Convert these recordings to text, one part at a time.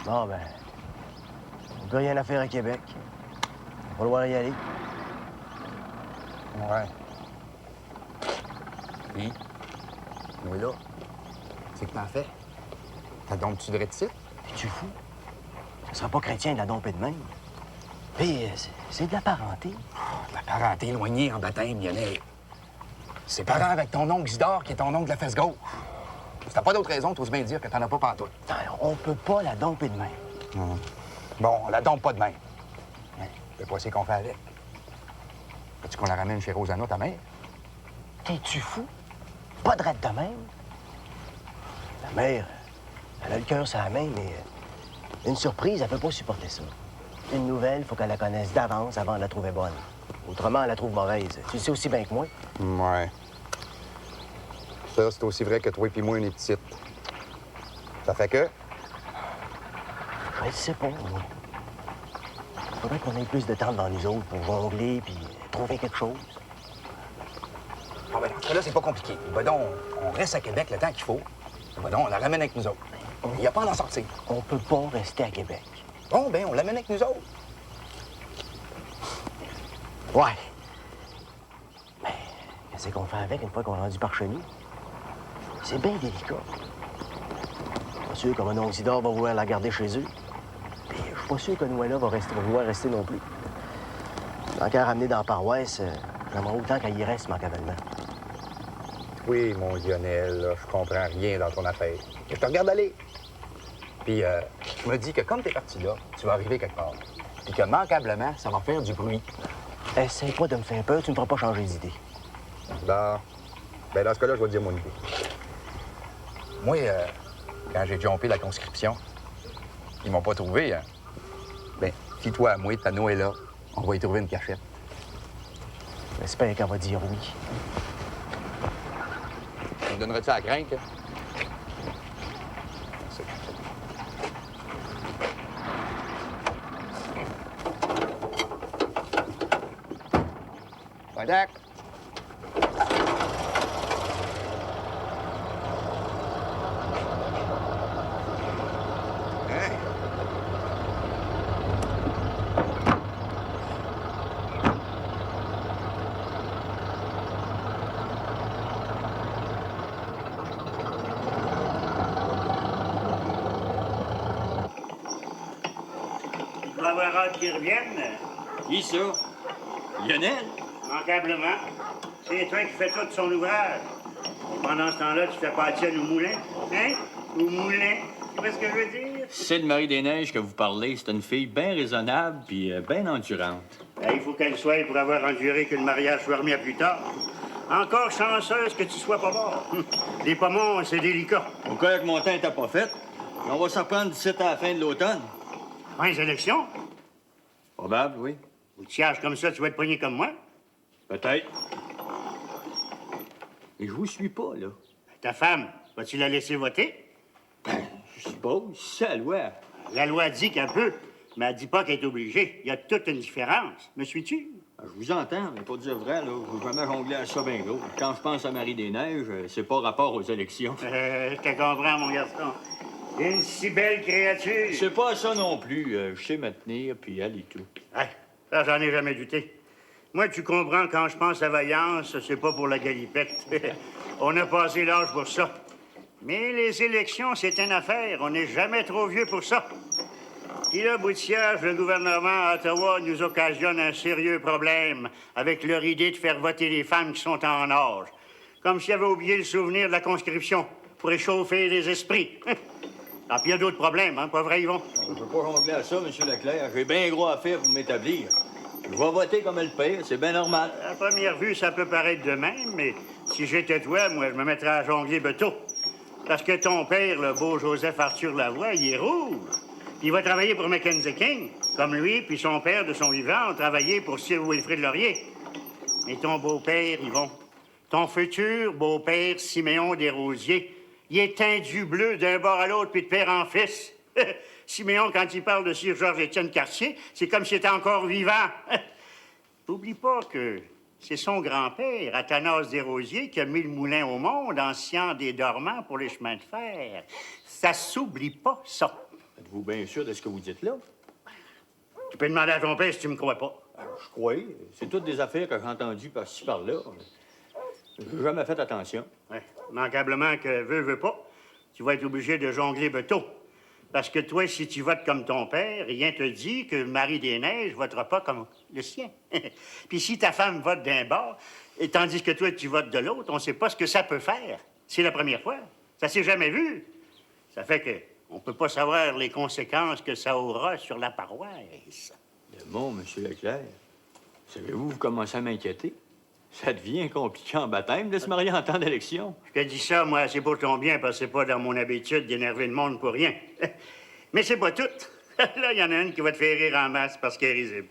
Bon, ben, on n'a plus rien à faire à Québec. On va falloir y aller. Ouais. Puis, nous là, c'est que t'en fais? T'as donc tu devrais te citer? Es-tu fou? Ça sera pas chrétien de la domper de même. Puis, c'est de la parenté. De la parenté éloignée en baptême, Lionel. C'est parent avec ton oncle Isidore qui est ton oncle de la fesse gauche. Si t'as pas d'autre raison, t'oses bien dire que t'en as pas pantoute. Non, on peut pas la domper de même. Bon, on la dompe pas de même. C'est pas ce qu'on fait avec. Veux-tu qu'on la ramène chez Rosanna, ta mère? T'es-tu fou? Pas de rate de même. La mère, elle a le cœur sur la main, mais une surprise, elle peut pas supporter ça. Une nouvelle, faut qu'elle la connaisse d'avance avant de la trouver bonne. Autrement, elle la trouve mauvaise. Tu le sais aussi bien que moi. Ouais. Ça, c'est aussi vrai que toi et moi, on est petites. Ça fait que? Je ne sais pas, moi. Faudrait qu'on ait plus de temps devant nous autres pour jongler puis trouver quelque chose. Ah, ben, dans ce cas-là, c'est pas compliqué. Ben donc, on reste à Québec le temps qu'il faut. Ben donc, on la ramène avec nous autres. Il n'y a pas à en sortir. On peut pas rester à Québec. Bon, ben, on l'amène avec nous autres. Ouais. Mais qu'est-ce qu'on fait avec une fois qu'on est rendu par chez nous? C'est bien délicat. Pas sûr que mon oncle Isidore va vouloir la garder chez eux. Puis je suis pas sûr que Noëlla va vouloir rester non plus. Tant qu'à ramener dans la paroisse, j'aimerais autant qu'elle y reste, manquablement. Oui, mon Lionel, là, je comprends rien dans ton affaire. Je te regarde aller. Puis, je me dis que comme t'es parti là, tu vas arriver quelque part. Puis que, manquablement, ça va faire du bruit. Essaye pas de me faire peur, tu me feras pas changer d'idée. Là, ben dans ce cas-là, je vais te dire mon idée. Moi, quand j'ai jumpé la conscription, ils m'ont pas trouvé, hein. Ben, fie-toi à moi, ta Noëlla, on va y trouver une cachette. J'espère qu'elle va dire oui. Tu me donnerais-tu la crainte, hein? Merci. Contact. Tu vas avoir hâte qu'ils reviennent. Qui ça? Lionel? Manquablement. C'est toi qui fais tout son ouvrage. Et pendant ce temps-là, tu fais pas la tienne au moulin. Hein? Au moulin. Tu vois ce que je veux dire? Celle de Marie-des-Neiges que vous parlez, c'est une fille bien raisonnable puis bien endurante. Ben, il faut qu'elle soit pour avoir enduré que le mariage soit remis à plus tard. Encore chanceuse que tu sois pas mort. Les pommons, c'est délicat. Au cas que mon temps n'était pas fait, on va s'en prendre d'ici à la fin de l'automne. Fin des élections? Probable, oui. Ou tu sièges comme ça, tu vas être poigné comme moi? Peut-être. Et je vous suis pas, là. Ta femme, vas-tu la laisser voter? Je suppose, c'est la loi. La loi dit qu'elle peut, mais elle dit pas qu'elle est obligée. Il y a toute une différence. Me suis-tu? Je vous entends, mais pour dire vrai, là, je veux jamais jongler à ça bien gros. Quand je pense à Marie-des-Neiges, c'est pas rapport aux élections. Je te comprends, mon garçon. Une si belle créature. C'est pas ça non plus. Je sais me tenir, puis elle et tout. Ouais, ça, j'en ai jamais douté. Moi, tu comprends, quand je pense à vaillance, c'est pas pour la galipette. On a passé l'âge pour ça. Mais les élections, c'est une affaire. On n'est jamais trop vieux pour ça. Puis là, bout de siège, le gouvernement à Ottawa nous occasionne un sérieux problème avec leur idée de faire voter les femmes qui sont en âge. Comme s'ils avaient oublié le souvenir de la conscription pour échauffer les esprits. Ah, puis il y a d'autres problèmes, hein, pas vrai, Yvon? Je veux pas jongler à ça, M. Leclerc. J'ai bien gros à faire pour m'établir. Je vais voter comme elle paye, c'est bien normal. À première vue, ça peut paraître de même, mais si j'étais toi, moi, je me mettrais à jongler beto. Parce que ton père, le beau Joseph Arthur Lavoie, il est rouge. Il va travailler pour Mackenzie King, comme lui puis son père de son vivant ont travaillé pour Sir Wilfrid Laurier. Mais ton beau-père, Yvon, ton futur beau-père, Siméon Desrosiers, il est tendu bleu d'un bord à l'autre puis de père en fils. Siméon, quand il parle de Sir Georges-Étienne Cartier, c'est comme s'il était encore vivant. N'oublie pas que c'est son grand-père, Athanas Desrosiers, qui a mis le moulin au monde en sciant des dormants pour les chemins de fer. Ça s'oublie pas, ça. Êtes-vous bien sûr de ce que vous dites là? Tu peux demander à ton père si tu me crois pas. Je crois. C'est toutes des affaires que j'ai entendues par-ci, par-là. J'ai jamais fait attention. Ouais. Manquablement que veux pas, tu vas être obligé de jongler beteau. Parce que toi, si tu votes comme ton père, rien te dit que Marie-des-Neiges votera pas comme le sien. Puis si ta femme vote d'un bord, et tandis que toi, tu votes de l'autre, on sait pas ce que ça peut faire. C'est la première fois. Ça s'est jamais vu. Ça fait que on peut pas savoir les conséquences que ça aura sur la paroisse. Bon, M. Leclerc, savez-vous, vous commencez à m'inquiéter? Ça devient compliqué en baptême de se marier en temps d'élection. Je te dis ça, moi, c'est pour ton bien, parce que c'est pas dans mon habitude d'énerver le monde pour rien. Mais c'est pas tout. Là, il y en a une qui va te faire rire en masse parce qu'elle est risible.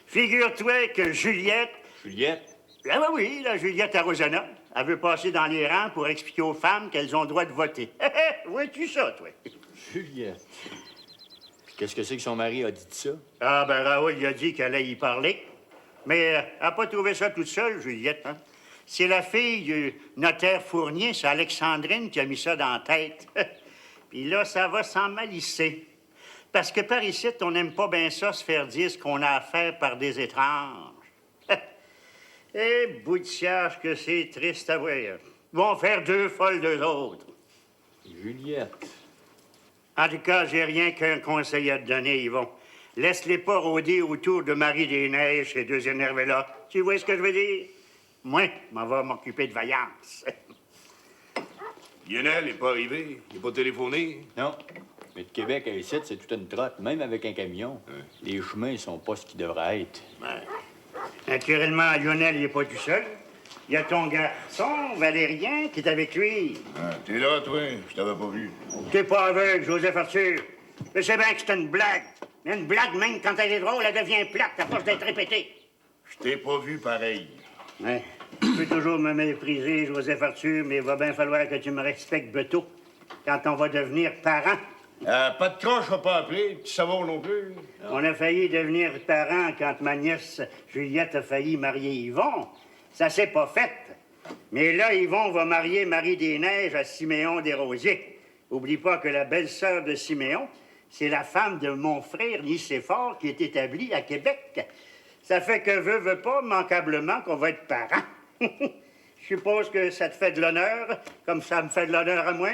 Figure-toi que Juliette... Juliette? Ah oui, la Juliette Arosana, elle veut passer dans les rangs pour expliquer aux femmes qu'elles ont le droit de voter. Vois-tu ça, toi? Juliette. Puis qu'est-ce que c'est que son mari a dit de ça? Ah, ben Raoul, il a dit qu'elle allait y parler. Mais elle n'a pas trouvé ça toute seule, Juliette, hein? C'est la fille du notaire Fournier, c'est Alexandrine, qui a mis ça dans la tête. Puis là, ça va s'en malisser. Parce que par ici, on n'aime pas bien ça, se faire dire ce qu'on a à faire par des étranges. Eh, bout de charge que c'est triste à voir. Ils vont faire deux folles d'eux autres. Juliette. En tout cas, j'ai rien qu'un conseil à te donner, Yvon. Laisse-les pas rôder autour de Marie-des-Neiges, ces deux énervés-là. Tu vois ce que je veux dire? Moi, m'en va m'occuper de vaillance. Lionel n'est pas arrivé. Il n'est pas téléphoné. Non. Mais de Québec à ici, c'est toute une trotte, même avec un camion. Les chemins sont pas ce qu'ils devraient être. Naturellement, Lionel, il n'est pas tout seul. Il y a ton garçon, Valérien, qui est avec lui. Ah, t'es là, toi? Je t'avais pas vu. T'es pas aveugle, Joseph Arthur. Je sais bien que c'est une blague. Mais une blague, même quand elle est drôle, elle devient plate à force d'être répétée. Je t'ai pas vu pareil. Ouais. Tu peux toujours me mépriser, Joseph Arthur, mais il va bien falloir que tu me respectes, Beto, quand on va devenir parents. Pas de croche, je vais pas appeler. Petit savoir non plus. On a failli devenir parents quand ma nièce Juliette a failli marier Yvon. Ça s'est pas fait. Mais là, Yvon va marier Marie-des-Neiges à Siméon Desrosiers. Oublie pas que la belle-sœur de Siméon, c'est la femme de mon frère Nicéphore qui est établie à Québec. Ça fait que veut pas, manquablement, qu'on va être parents. Je suppose que ça te fait de l'honneur, comme ça me fait de l'honneur à moi.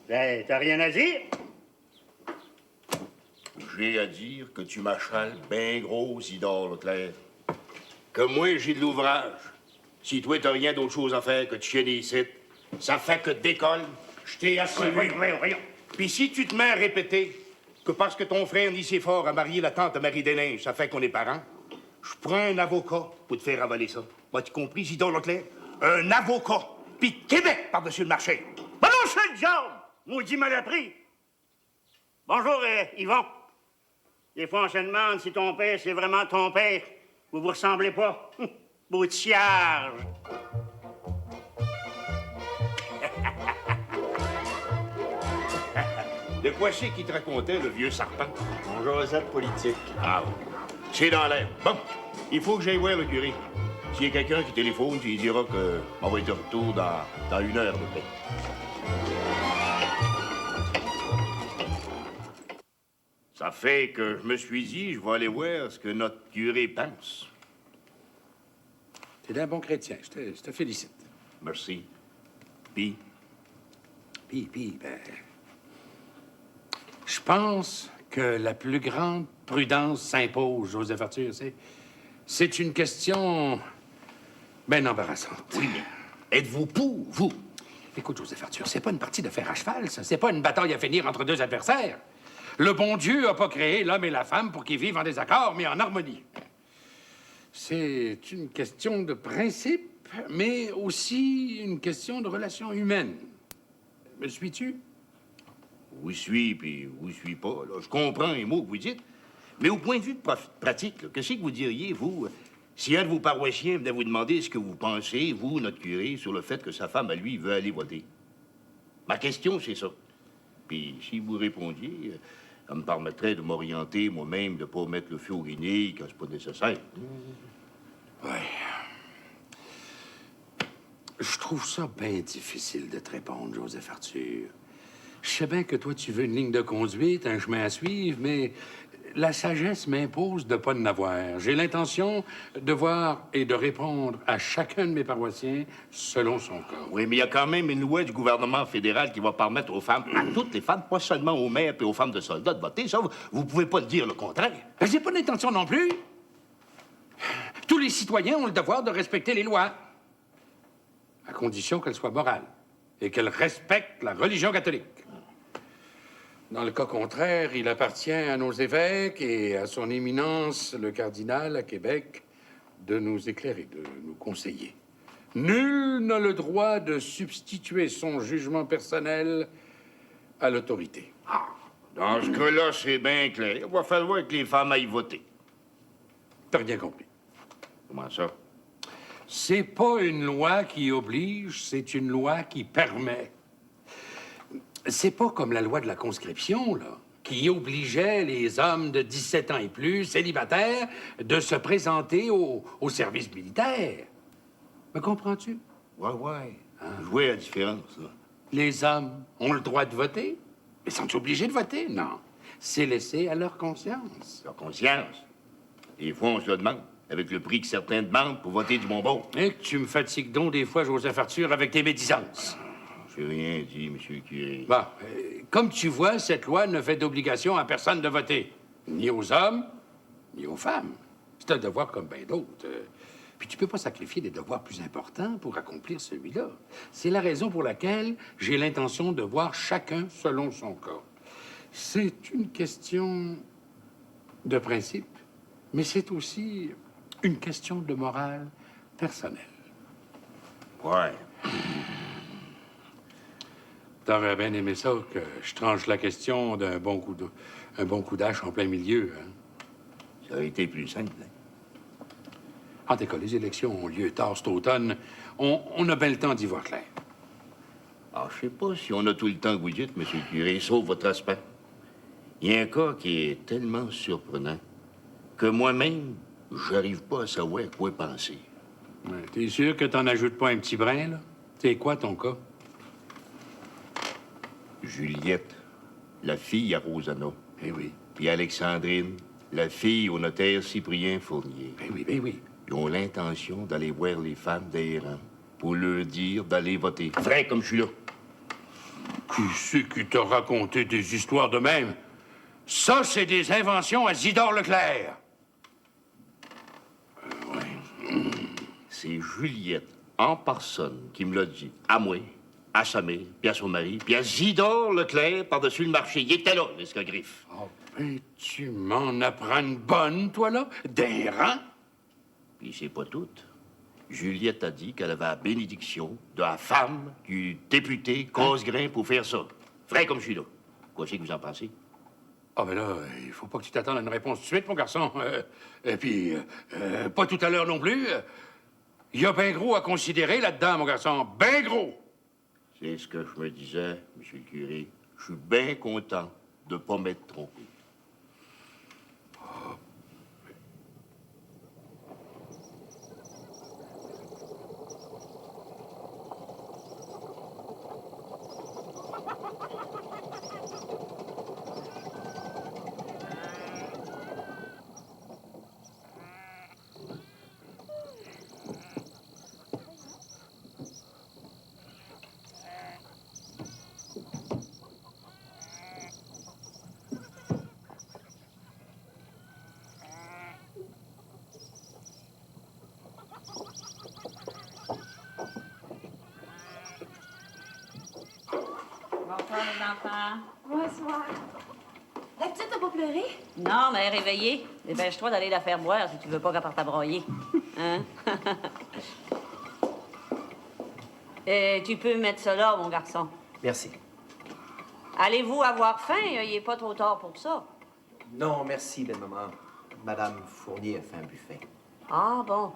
Ben, t'as rien à dire? J'ai à dire que tu m'achales bien gros, Isidore Leclerc. Que moi, j'ai de l'ouvrage. Si toi, t'as rien d'autre chose à faire que de chier des sites, ça fait que décolle. Je t'ai assez vu. Voyons. Puis si tu te mets à répéter que parce que ton frère Nicéphore a marié la tante de Marie-des-Neiges, ça fait qu'on est parents, je prends un avocat pour te faire avaler ça. M'as-tu compris, Isidore Leclerc? Un avocat. Puis Québec par-dessus le marché. Bon, c'est le diable! Maudit mal appris. Bonjour, Yvon. Des fois, on se demande si ton père, c'est vraiment ton père. Vous vous ressemblez pas. Beau tiarge. De quoi c'est qu'il te racontait, le vieux serpent? Mon Joseph politique. Ah, c'est dans l'air. Bon, il faut que j'aille voir le curé. S'il y a quelqu'un qui téléphone, tu lui diras qu'on va être de retour dans 1 heure de paix. Ça fait que je me suis dit, je vais aller voir ce que notre curé pense. T'es un bon chrétien, je te félicite. Merci. Puis, Ben... Je pense que la plus grande prudence s'impose, Joseph Arthur. C'est une question bien embarrassante. oui, mais êtes-vous pour, vous? Écoute, Joseph Arthur, c'est pas une partie de fer à cheval, ça. C'est pas une bataille à finir entre deux adversaires. Le bon Dieu a pas créé l'homme et la femme pour qu'ils vivent en désaccord, mais en harmonie. C'est une question de principe, mais aussi une question de relation humaine. Me suis-tu? Oui, suis, puis oui, suis pas. Là. Je comprends les mots que vous dites. Mais au point de vue de pratique, là, qu'est-ce que vous diriez, vous, si un de vos paroissiens venait vous demander ce que vous pensez, vous, notre curé, sur le fait que sa femme, à lui, veut aller voter? Ma question, c'est ça. Puis si vous répondiez, ça me permettrait de m'orienter moi-même, de ne pas mettre le feu au guenilles quand c'est pas nécessaire. Oui. Je trouve ça bien difficile de te répondre, Joseph Arthur. Je sais bien que toi, tu veux une ligne de conduite, un chemin à suivre, mais la sagesse m'impose de ne pas en avoir. J'ai l'intention de voir et de répondre à chacun de mes paroissiens selon son cas. Oui, mais il y a quand même une loi du gouvernement fédéral qui va permettre aux femmes, à toutes les femmes, pas seulement aux mères et aux femmes de soldats, de voter. Ça, vous pouvez pas dire le contraire. Ben, j'ai pas d'intention non plus. Tous les citoyens ont le devoir de respecter les lois, à condition qu'elles soient morales et qu'elles respectent la religion catholique. Dans le cas contraire, il appartient à nos évêques et à son éminence, le cardinal à Québec, de nous éclairer, de nous conseiller. Nul n'a le droit de substituer son jugement personnel à l'autorité. Dans ce cas-là, c'est bien clair. Il va falloir que les femmes aillent voter. T'as rien compris. Comment ça? C'est pas une loi qui oblige, c'est une loi qui permet. C'est pas comme la loi de la conscription, là, qui obligeait les hommes de 17 ans et plus, célibataires, de se présenter au service militaire. Me comprends-tu? Ouais. Je vois la différence, là. Les hommes ont le droit de voter, mais sont obligés de voter? Non. C'est laissé à leur conscience. Leur conscience. Des fois, on se le demande, avec le prix que certains demandent pour voter du bonbon. Et que tu me fatigues donc des fois, Joseph Arthur, avec tes médisances. J'ai rien dit, monsieur le curé. Bon, comme tu vois, cette loi ne fait d'obligation à personne de voter. Ni aux hommes, ni aux femmes. C'est un devoir comme bien d'autres. Puis tu peux pas sacrifier des devoirs plus importants pour accomplir celui-là. C'est la raison pour laquelle j'ai l'intention de voir chacun selon son cas. C'est une question de principe, mais c'est aussi une question de morale personnelle. Ouais. T'aurais bien aimé ça que je tranche la question d'un bon coup d'hache en plein milieu, hein? Ça aurait été plus simple. Hein? En tout cas, les élections ont lieu tard cet automne. On a bien le temps d'y voir clair. Alors, je sais pas si on a tout le temps que vous dites, monsieur le curé, sauf votre aspect. Il y a un cas qui est tellement surprenant que moi-même, j'arrive pas à savoir à quoi penser. Ouais, t'es sûr que t'en ajoutes pas un petit brin, là? C'est quoi ton cas? Juliette, la fille à Rosanna. Eh oui. Puis Alexandrine, la fille au notaire Cyprien Fournier. Ben oui. Ils ont l'intention d'aller voir les femmes des rangs pour leur dire d'aller voter. Vrai comme je suis là. Qui c'est qui t'a raconté des histoires de même? Ça, c'est des inventions à Zidore Leclerc. C'est Juliette, en personne, qui me l'a dit. À moi, à sa mère, puis à son mari, puis à Zidore Leclerc par-dessus le marché. Il était là, l'escogriffe. Oh, ben, tu m'en apprends une bonne, toi, là? Des rangs? Puis c'est pas tout. Juliette a dit qu'elle avait la bénédiction de la femme du député Casgrain pour faire ça. Vrai comme je suis là. Quoi c'est que vous en pensez? Ah, ben là, il faut pas que tu t'attendes à une réponse tout de suite, mon garçon. Et puis, pas tout à l'heure non plus. Il y a bien gros à considérer là-dedans, mon garçon. Ben gros! C'est ce que je me disais, monsieur le curé. Je suis bien content de pas m'être trompé. Bonsoir, les enfants. Bonsoir. La petite n'a pas pleuré? Non, mais elle est réveillée. Dépêche-toi d'aller la faire boire si tu veux pas qu'elle parte à broyer. Hein? Et tu peux mettre ça là, mon garçon. Merci. Allez-vous avoir faim? Il n'est pas trop tard pour ça. Non, merci, belle-maman. Madame Fournier a fait un buffet. Ah, bon.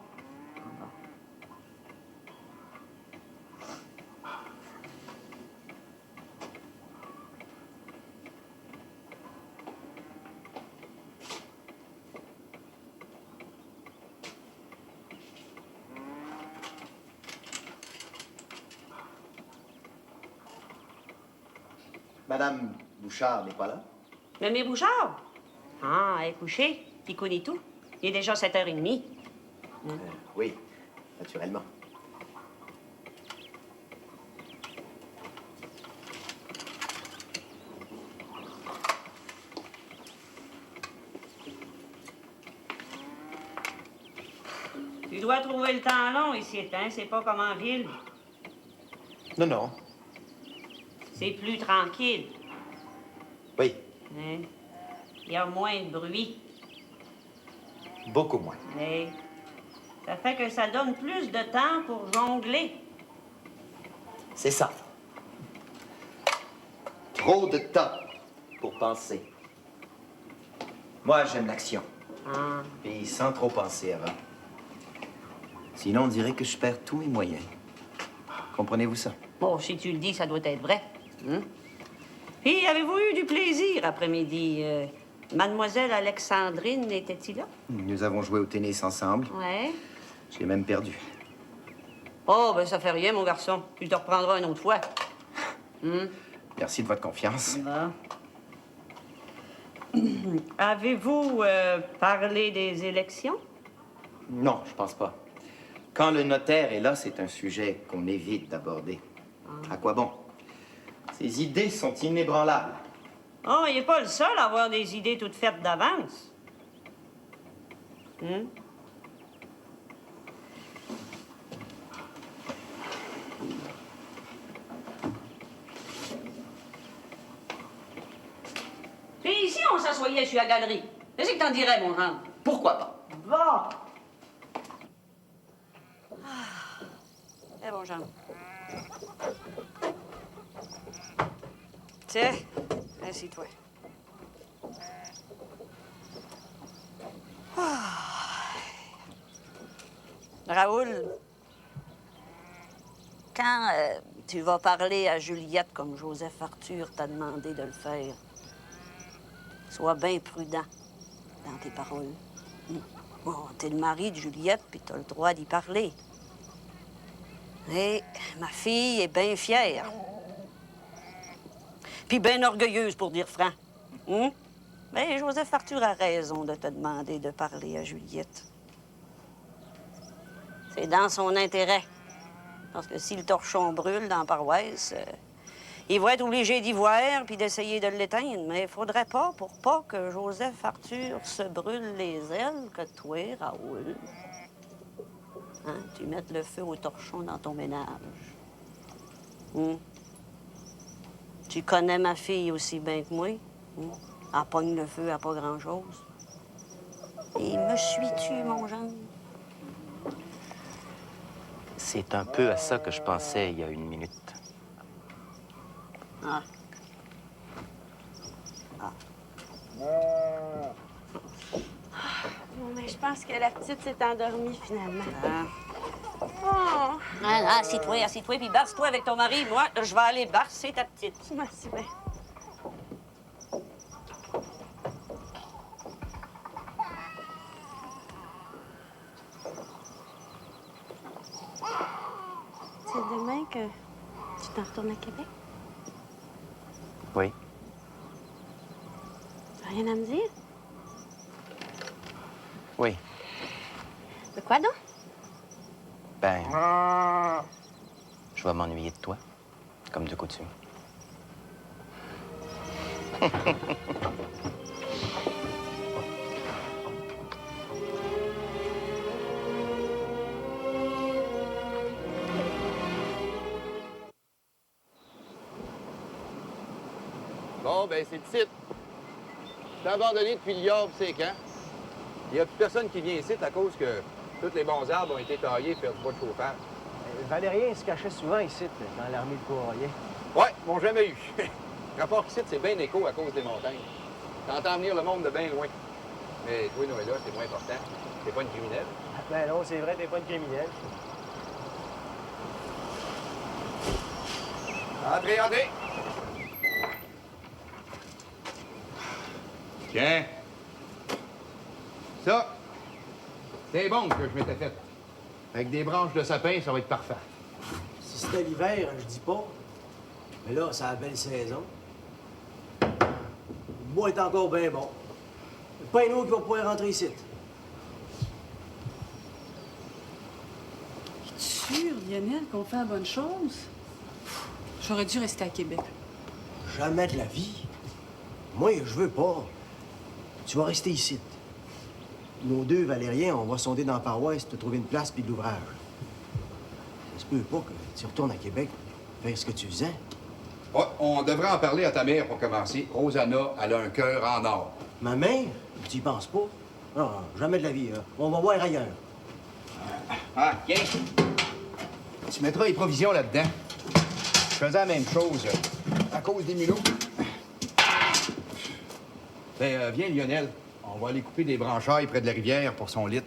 Madame Bouchard n'est pas là? Mamie Bouchard? Ah, elle est couchée, puis connaît tout. Il est déjà 7h30. Oui, naturellement. Tu dois trouver le temps long ici, hein? C'est pas comme en ville. Non, non. C'est plus tranquille. Oui, Hein? Il y a moins de bruit. beaucoup moins. Mais ça fait que ça donne plus de temps pour jongler. C'est ça. Trop de temps pour penser. Moi, j'aime l'action. Ah. Puis sans trop penser avant. Sinon, on dirait que je perds tous mes moyens. Comprenez-vous ça? Bon, si tu le dis, ça doit être vrai. Hein? Puis, avez-vous eu du plaisir après-midi? Mademoiselle Alexandrine était-il là? Nous avons joué au tennis ensemble. Ouais. Je l'ai même perdu. Oh, ben ça fait rien, mon garçon. Tu te reprendras une autre fois. Merci de votre confiance. Bon. Avez-vous parlé des élections? Non, je pense pas. Quand le notaire est là, c'est un sujet qu'on évite d'aborder. À quoi bon? Ses idées sont inébranlables. Oh, il n'est pas le seul à avoir des idées toutes faites d'avance. Puis ici, on s'assoyait sur la galerie. Qu'est-ce que t'en dirais, mon genre? Pourquoi pas? Va! Eh bon, Jean. Tiens, assis-toi. Raoul, quand tu vas parler à Juliette comme Joseph Arthur t'a demandé de le faire, sois bien prudent dans tes paroles. Bon, t'es le mari de Juliette, puis t'as le droit d'y parler. Et ma fille est bien fière. Puis bien orgueilleuse, pour dire franc. Mais Joseph Arthur a raison de te demander de parler à Juliette. C'est dans son intérêt. Parce que si le torchon brûle dans la paroisse, il va être obligé d'y voir puis d'essayer de l'éteindre. Mais il faudrait pas, pour pas que Joseph Arthur se brûle les ailes, que toi, Raoul, tu mettes le feu au torchon dans ton ménage. Tu connais ma fille aussi bien que moi. Elle pogne le feu à pas grand-chose. Et me suis-tu, mon Jean? C'est un peu à ça que je pensais il y a une minute. Ah. Bon, mais je pense que la petite s'est endormie finalement. Assis-toi, puis barce-toi avec ton mari. Moi, je vais aller barcer ta petite. Merci bien. C'est demain que tu t'en retournes à Québec? Oui. T'as rien à me dire? Oui. De quoi donc? Ben, je vais m'ennuyer de toi, comme de coutume. Bon, ben c'est le site. C'est abandonné depuis le Yard, c'est quand? Il n'y a plus personne qui vient ici à cause que tous les bons arbres ont été taillés et fait du bois de chauffage. Valérien se cachait souvent ici, dans l'armée de Courrier. Ouais, m'ont jamais eu. Rapport qu'ici, c'est bien écho à cause des montagnes. T'entends venir le monde de bien loin. Mais toi, Noëlla, c'est moins important. T'es pas une criminelle. Ben non, c'est vrai, t'es pas une criminelle. Entrez, entrez! Tiens. Ça, c'est bon que je m'étais fait. Avec des branches de sapin, ça va être parfait. Si c'était l'hiver, je dis pas. Mais là, c'est la belle saison. Le bois est encore bien bon. Pas un autre qui va pouvoir rentrer ici. Es-tu sûr, Lionel, qu'on fait la bonne chose? J'aurais dû rester à Québec. Jamais de la vie. Moi, je veux pas. Tu vas rester ici. Nos deux Valériens, on va sonder dans la paroisse, te trouver une place puis de l'ouvrage. Ça se peut pas que tu retournes à Québec faire ce que tu faisais. Ouais, on devrait en parler à ta mère pour commencer. Rosanna, elle a un cœur en or. Ma mère? Tu y penses pas? Non, jamais de la vie. On va voir ailleurs. Ah, tiens. Tu mettras les provisions là-dedans. Je faisais la même chose à cause des mulots. Ben, viens, Lionel. On va aller couper des branchailles près de la rivière pour son lit.